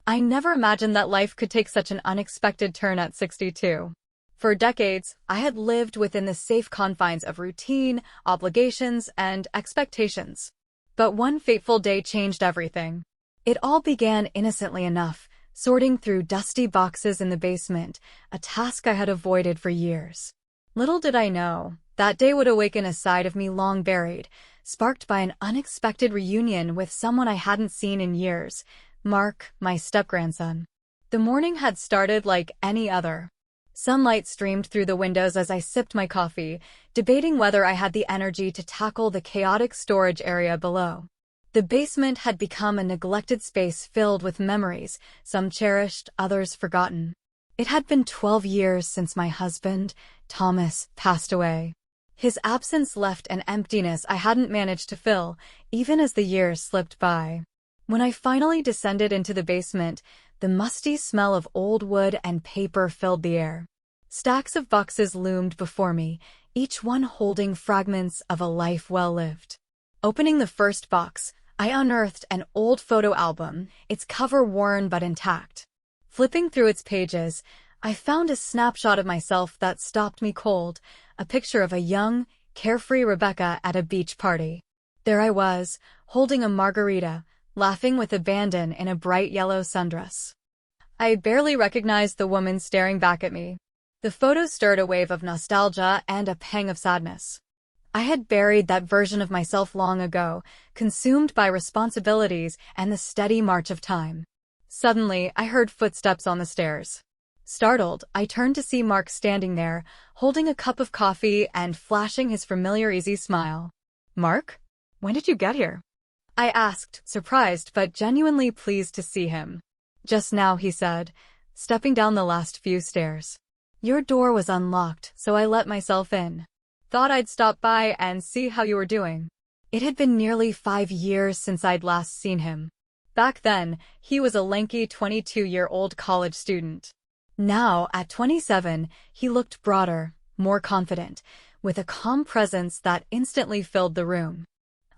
I never imagined that life could take such an unexpected turn at 62. For decades, I had lived within the safe confines of routine, obligations, and expectations. But one fateful day changed everything. It all began innocently enough, sorting through dusty boxes in the basement, a task I had avoided for years. Little did I know, that day would awaken a side of me long buried, sparked by an unexpected reunion with someone I hadn't seen in years, Mark, my step-grandson. The morning had started like any other. Sunlight streamed through the windows as I sipped my coffee, debating whether I had the energy to tackle the chaotic storage area below. The basement had become a neglected space filled with memories, some cherished, others forgotten. It had been 12 years since my husband, Thomas, passed away. His absence left an emptiness I hadn't managed to fill, even as the years slipped by. When I finally descended into the basement, the musty smell of old wood and paper filled the air. Stacks of boxes loomed before me, each one holding fragments of a life well lived. Opening the first box, I unearthed an old photo album, its cover worn but intact. Flipping through its pages, I found a snapshot of myself that stopped me cold, a picture of a young, carefree Rebecca at a beach party. There I was, holding a margarita, laughing with abandon in a bright yellow sundress. I barely recognized the woman staring back at me. The photo stirred a wave of nostalgia and a pang of sadness. I had buried that version of myself long ago, consumed by responsibilities and the steady march of time. Suddenly, I heard footsteps on the stairs. Startled, I turned to see Mark standing there, holding a cup of coffee and flashing his familiar easy smile. "Mark? When did you get here?" I asked, surprised but genuinely pleased to see him. "Just now," he said, stepping down the last few stairs. "Your door was unlocked, so I let myself in. Thought I'd stop by and see how you were doing." It had been nearly 5 years since I'd last seen him. Back then, he was a lanky 22-year-old college student. Now, at 27, he looked broader, more confident, with a calm presence that instantly filled the room.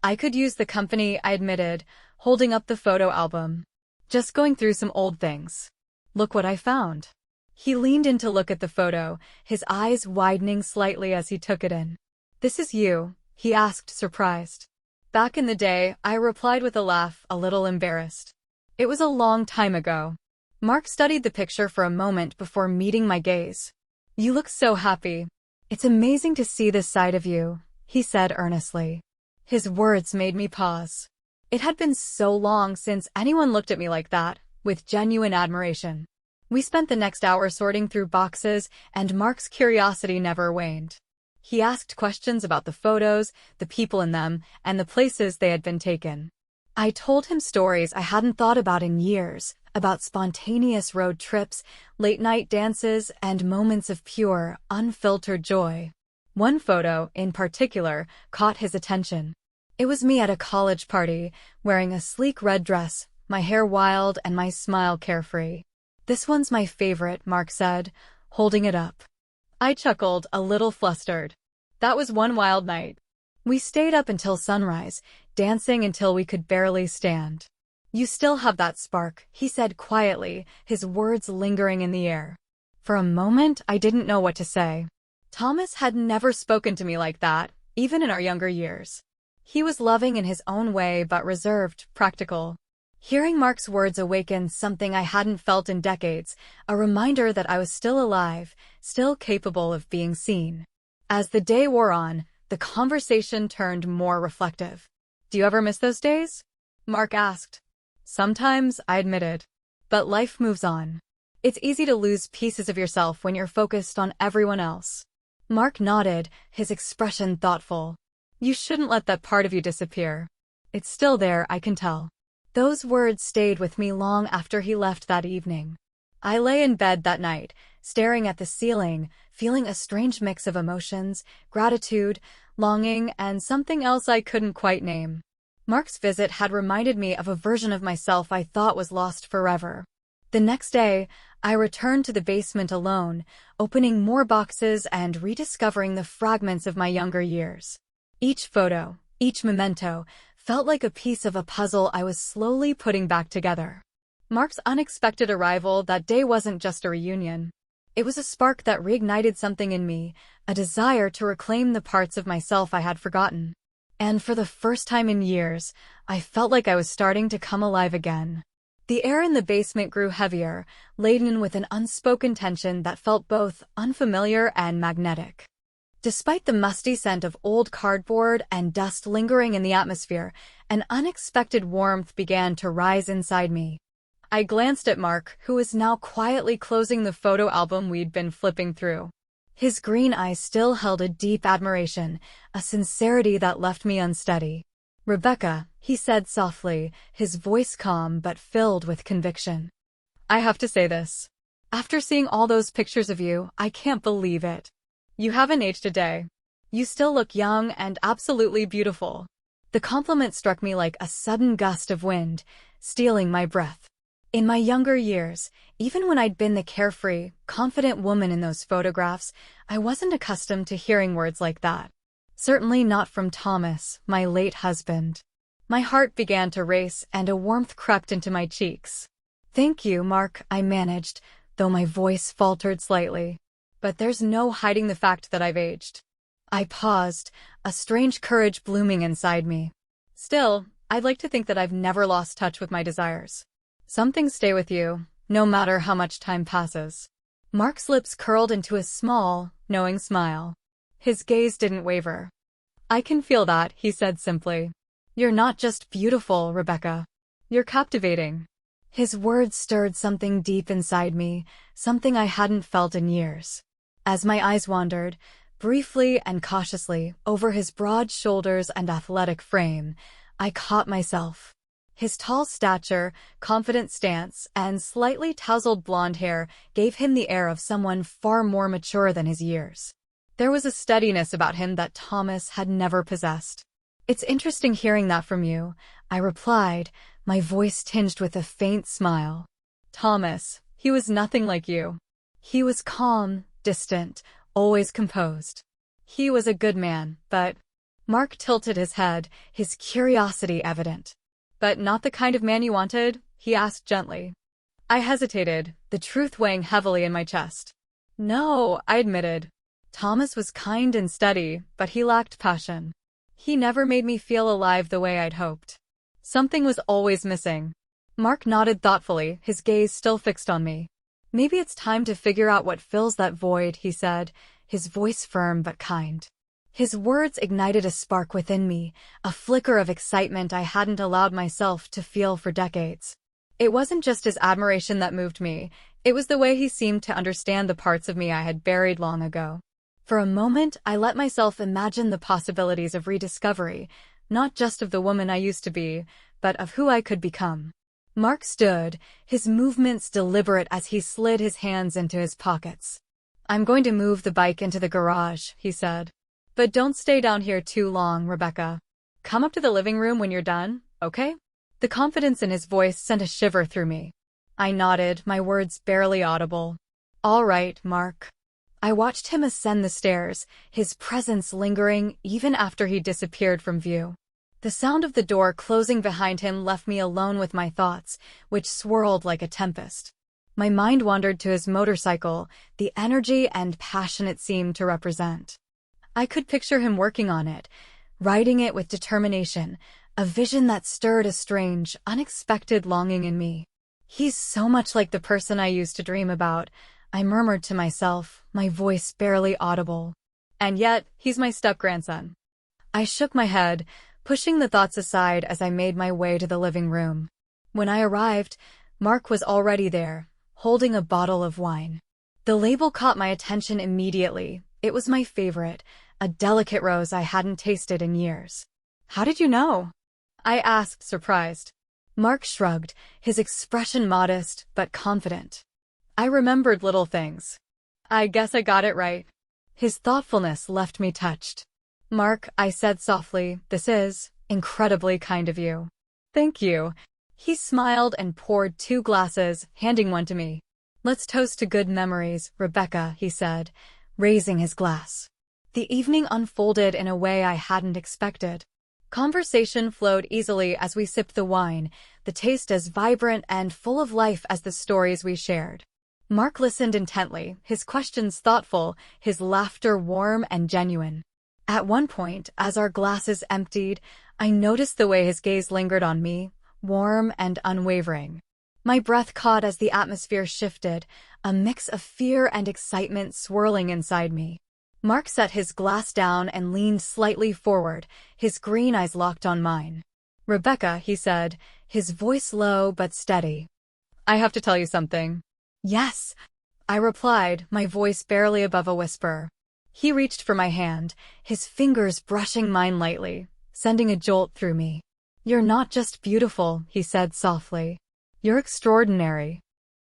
"I could use the company," I admitted, holding up the photo album. "Just going through some old things. Look what I found." He leaned in to look at the photo, his eyes widening slightly as he took it in. "This is you?" he asked, surprised. "Back in the day," I replied with a laugh, a little embarrassed. "It was a long time ago." Mark studied the picture for a moment before meeting my gaze. "You look so happy. It's amazing to see this side of you," he said earnestly. His words made me pause. It had been so long since anyone looked at me like that, with genuine admiration. We spent the next hour sorting through boxes, and Mark's curiosity never waned. He asked questions about the photos, the people in them, and the places they had been taken. I told him stories I hadn't thought about in years, about spontaneous road trips, late-night dances, and moments of pure, unfiltered joy. One photo, in particular, caught his attention. It was me at a college party, wearing a sleek red dress, my hair wild and my smile carefree. "This one's my favorite," Mark said, holding it up. I chuckled, a little flustered. That was one wild night. We stayed up until sunrise, dancing until we could barely stand. "You still have that spark," he said quietly, his words lingering in the air. For a moment, I didn't know what to say. Thomas had never spoken to me like that, even in our younger years. He was loving in his own way but reserved, practical. Hearing Mark's words awakened something I hadn't felt in decades, a reminder that I was still alive, still capable of being seen. As the day wore on, the conversation turned more reflective. "Do you ever miss those days?" Mark asked. "Sometimes," I admitted. "But life moves on. It's easy to lose pieces of yourself when you're focused on everyone else." Mark nodded, his expression thoughtful. "You shouldn't let that part of you disappear. It's still there, I can tell." Those words stayed with me long after he left that evening. I lay in bed that night, staring at the ceiling, feeling a strange mix of emotions, gratitude, longing, and something else I couldn't quite name. Mark's visit had reminded me of a version of myself I thought was lost forever. The next day, I returned to the basement alone, opening more boxes and rediscovering the fragments of my younger years. Each photo, each memento, felt like a piece of a puzzle I was slowly putting back together. Mark's unexpected arrival that day wasn't just a reunion. It was a spark that reignited something in me, a desire to reclaim the parts of myself I had forgotten. And for the first time in years, I felt like I was starting to come alive again. The air in the basement grew heavier, laden with an unspoken tension that felt both unfamiliar and magnetic. Despite the musty scent of old cardboard and dust lingering in the atmosphere, an unexpected warmth began to rise inside me. I glanced at Mark, who was now quietly closing the photo album we'd been flipping through. His green eyes still held a deep admiration, a sincerity that left me unsteady. "Rebecca," he said softly, his voice calm but filled with conviction. "I have to say this. After seeing all those pictures of you, I can't believe it. You haven't aged a day. You still look young and absolutely beautiful." The compliment struck me like a sudden gust of wind, stealing my breath. In my younger years, even when I'd been the carefree, confident woman in those photographs, I wasn't accustomed to hearing words like that. Certainly not from Thomas, my late husband. My heart began to race and a warmth crept into my cheeks. "Thank you, Mark," I managed, though my voice faltered slightly. "But there's no hiding the fact that I've aged." I paused, a strange courage blooming inside me. "Still, I'd like to think that I've never lost touch with my desires. Some things stay with you, no matter how much time passes." Mark's lips curled into a small, knowing smile. His gaze didn't waver. "I can feel that," he said simply. "You're not just beautiful, Rebecca. You're captivating." His words stirred something deep inside me, something I hadn't felt in years. As my eyes wandered, briefly and cautiously, over his broad shoulders and athletic frame, I caught myself. His tall stature, confident stance, and slightly tousled blonde hair gave him the air of someone far more mature than his years. There was a steadiness about him that Thomas had never possessed. "It's interesting hearing that from you," I replied, my voice tinged with a faint smile. "Thomas, he was nothing like you. He was calm, distant, always composed. He was a good man, but—" Mark tilted his head, his curiosity evident. "But not the kind of man you wanted?" he asked gently. I hesitated, the truth weighing heavily in my chest. "No," I admitted. Thomas was kind and steady, but he lacked passion. He never made me feel alive the way I'd hoped. Something was always missing. Mark nodded thoughtfully, his gaze still fixed on me. "Maybe it's time to figure out what fills that void," he said, his voice firm but kind. His words ignited a spark within me, a flicker of excitement I hadn't allowed myself to feel for decades. It wasn't just his admiration that moved me, it was the way he seemed to understand the parts of me I had buried long ago. For a moment, I let myself imagine the possibilities of rediscovery, not just of the woman I used to be, but of who I could become. Mark stood, his movements deliberate as he slid his hands into his pockets. "I'm going to move the bike into the garage," he said. "But don't stay down here too long, Rebecca. Come up to the living room when you're done, okay?" The confidence in his voice sent a shiver through me. I nodded, my words barely audible. "All right, Mark." I watched him ascend the stairs, his presence lingering even after he disappeared from view. The sound of the door closing behind him left me alone with my thoughts, which swirled like a tempest. My mind wandered to his motorcycle, the energy and passion it seemed to represent. I could picture him working on it, riding it with determination, a vision that stirred a strange, unexpected longing in me. "He's so much like the person I used to dream about," I murmured to myself, my voice barely audible. "And yet, he's my step-grandson." I shook my head, pushing the thoughts aside as I made my way to the living room. When I arrived, Mark was already there, holding a bottle of wine. The label caught my attention immediately. It was my favorite, a delicate rose I hadn't tasted in years. "How did you know?" I asked, surprised. Mark shrugged, his expression modest but confident. "I remembered little things. I guess I got it right." His thoughtfulness left me touched. "Mark," I said softly, "this is incredibly kind of you." "Thank you." He smiled and poured 2 glasses, handing one to me. "Let's toast to good memories, Rebecca," he said, raising his glass. The evening unfolded in a way I hadn't expected. Conversation flowed easily as we sipped the wine, the taste as vibrant and full of life as the stories we shared. Mark listened intently, his questions thoughtful, his laughter warm and genuine. At one point, as our glasses emptied, I noticed the way his gaze lingered on me, warm and unwavering. My breath caught as the atmosphere shifted, a mix of fear and excitement swirling inside me. Mark set his glass down and leaned slightly forward, his green eyes locked on mine. "Rebecca," he said, his voice low but steady. "I have to tell you something." "Yes," I replied, my voice barely above a whisper. He reached for my hand, his fingers brushing mine lightly, sending a jolt through me. "You're not just beautiful," he said softly. "You're extraordinary.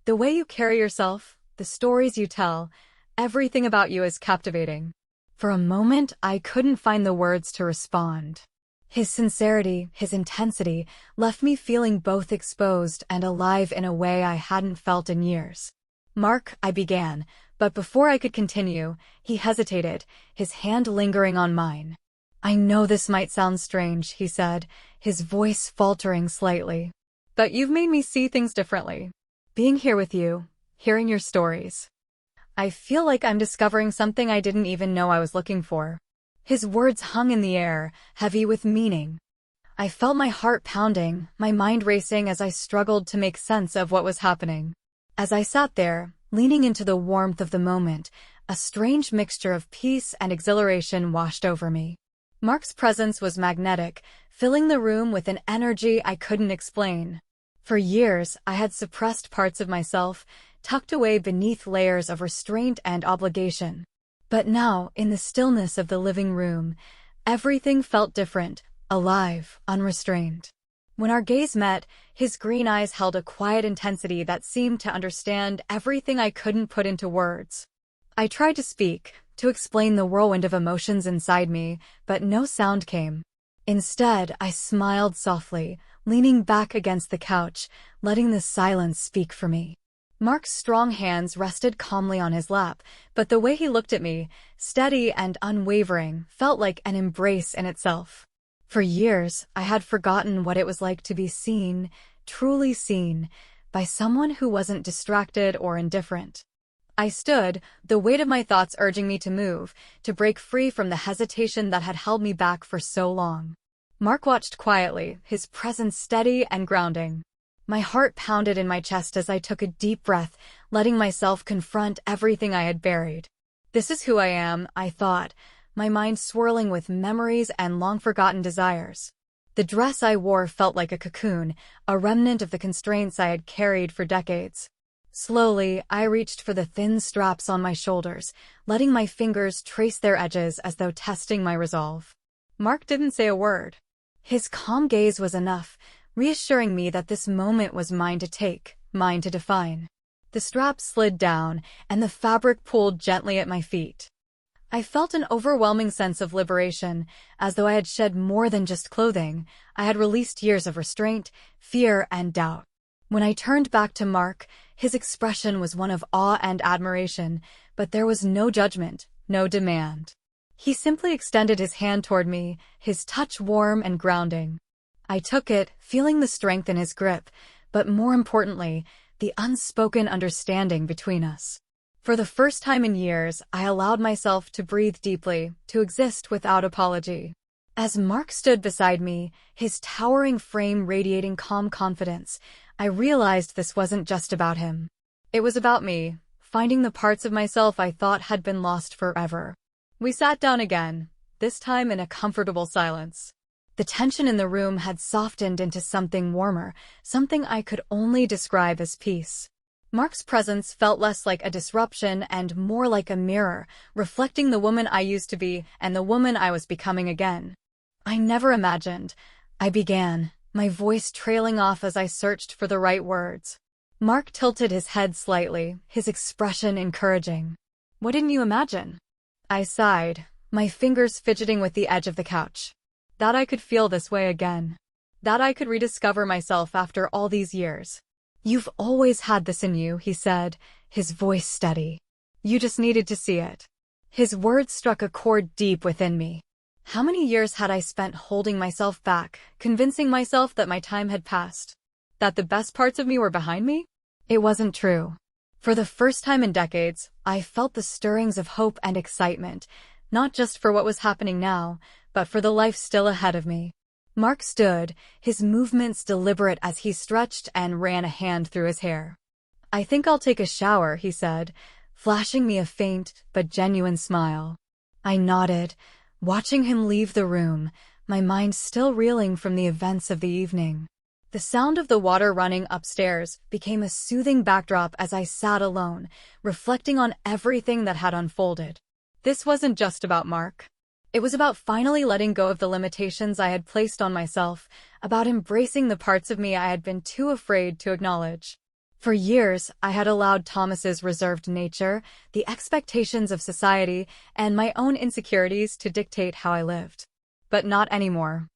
The way you carry yourself, the stories you tell, everything about you is captivating." For a moment, I couldn't find the words to respond. His sincerity, his intensity, left me feeling both exposed and alive in a way I hadn't felt in years. "Mark," I began, but before I could continue, he hesitated, his hand lingering on mine. "I know this might sound strange," he said, his voice faltering slightly. "But you've made me see things differently. Being here with you, hearing your stories. I feel like I'm discovering something I didn't even know I was looking for." His words hung in the air, heavy with meaning. I felt my heart pounding, my mind racing as I struggled to make sense of what was happening. As I sat there, leaning into the warmth of the moment, a strange mixture of peace and exhilaration washed over me. Mark's presence was magnetic, filling the room with an energy I couldn't explain. For years, I had suppressed parts of myself, tucked away beneath layers of restraint and obligation. But now, in the stillness of the living room, everything felt different, alive, unrestrained. When our gaze met, his green eyes held a quiet intensity that seemed to understand everything I couldn't put into words. I tried to speak, to explain the whirlwind of emotions inside me, but no sound came. Instead, I smiled softly, leaning back against the couch, letting the silence speak for me. Mark's strong hands rested calmly on his lap, but the way he looked at me, steady and unwavering, felt like an embrace in itself. For years, I had forgotten what it was like to be seen, truly seen, by someone who wasn't distracted or indifferent. I stood, the weight of my thoughts urging me to move, to break free from the hesitation that had held me back for so long. Mark watched quietly, his presence steady and grounding. My heart pounded in my chest as I took a deep breath, letting myself confront everything I had buried. "This is who I am," I thought, my mind swirling with memories and long-forgotten desires. The dress I wore felt like a cocoon, a remnant of the constraints I had carried for decades. Slowly, I reached for the thin straps on my shoulders, letting my fingers trace their edges as though testing my resolve. Mark didn't say a word. His calm gaze was enough, reassuring me that this moment was mine to take, mine to define. The straps slid down, and the fabric pulled gently at my feet. I felt an overwhelming sense of liberation, as though I had shed more than just clothing. I had released years of restraint, fear, and doubt. When I turned back to Mark, his expression was one of awe and admiration, but there was no judgment, no demand. He simply extended his hand toward me, his touch warm and grounding. I took it, feeling the strength in his grip, but more importantly, the unspoken understanding between us. For the first time in years, I allowed myself to breathe deeply, to exist without apology. As Mark stood beside me, his towering frame radiating calm confidence, I realized this wasn't just about him. It was about me, finding the parts of myself I thought had been lost forever. We sat down again, this time in a comfortable silence. The tension in the room had softened into something warmer, something I could only describe as peace. Mark's presence felt less like a disruption and more like a mirror, reflecting the woman I used to be and the woman I was becoming again. "I never imagined," I began, my voice trailing off as I searched for the right words. Mark tilted his head slightly, his expression encouraging. "What didn't you imagine?" I sighed, my fingers fidgeting with the edge of the couch. "That I could feel this way again. That I could rediscover myself after all these years." "You've always had this in you," he said, his voice steady. "You just needed to see it." His words struck a chord deep within me. How many years had I spent holding myself back, convincing myself that my time had passed? That the best parts of me were behind me? It wasn't true. For the first time in decades, I felt the stirrings of hope and excitement, not just for what was happening now, but for the life still ahead of me. Mark stood, his movements deliberate as he stretched and ran a hand through his hair. "I think I'll take a shower," he said, flashing me a faint but genuine smile. I nodded, watching him leave the room, my mind still reeling from the events of the evening. The sound of the water running upstairs became a soothing backdrop as I sat alone, reflecting on everything that had unfolded. This wasn't just about Mark. It was about finally letting go of the limitations I had placed on myself, about embracing the parts of me I had been too afraid to acknowledge. For years, I had allowed Thomas's reserved nature, the expectations of society, and my own insecurities to dictate how I lived. But not anymore.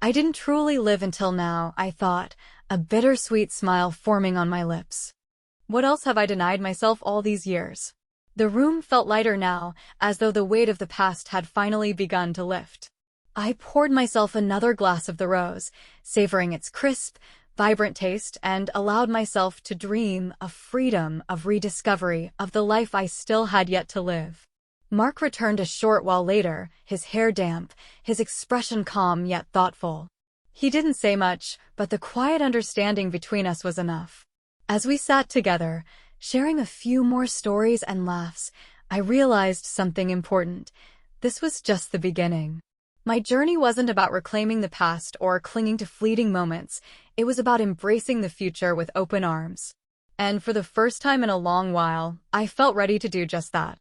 I didn't truly live until now, I thought, a bittersweet smile forming on my lips. What else have I denied myself all these years? The room felt lighter now, as though the weight of the past had finally begun to lift. I poured myself another glass of the rose, savoring its crisp, vibrant taste, and allowed myself to dream of freedom, of rediscovery, of the life I still had yet to live. Mark returned a short while later, his hair damp, his expression calm yet thoughtful. He didn't say much, but the quiet understanding between us was enough. As we sat together, sharing a few more stories and laughs, I realized something important. This was just the beginning. My journey wasn't about reclaiming the past or clinging to fleeting moments. It was about embracing the future with open arms. And for the first time in a long while, I felt ready to do just that.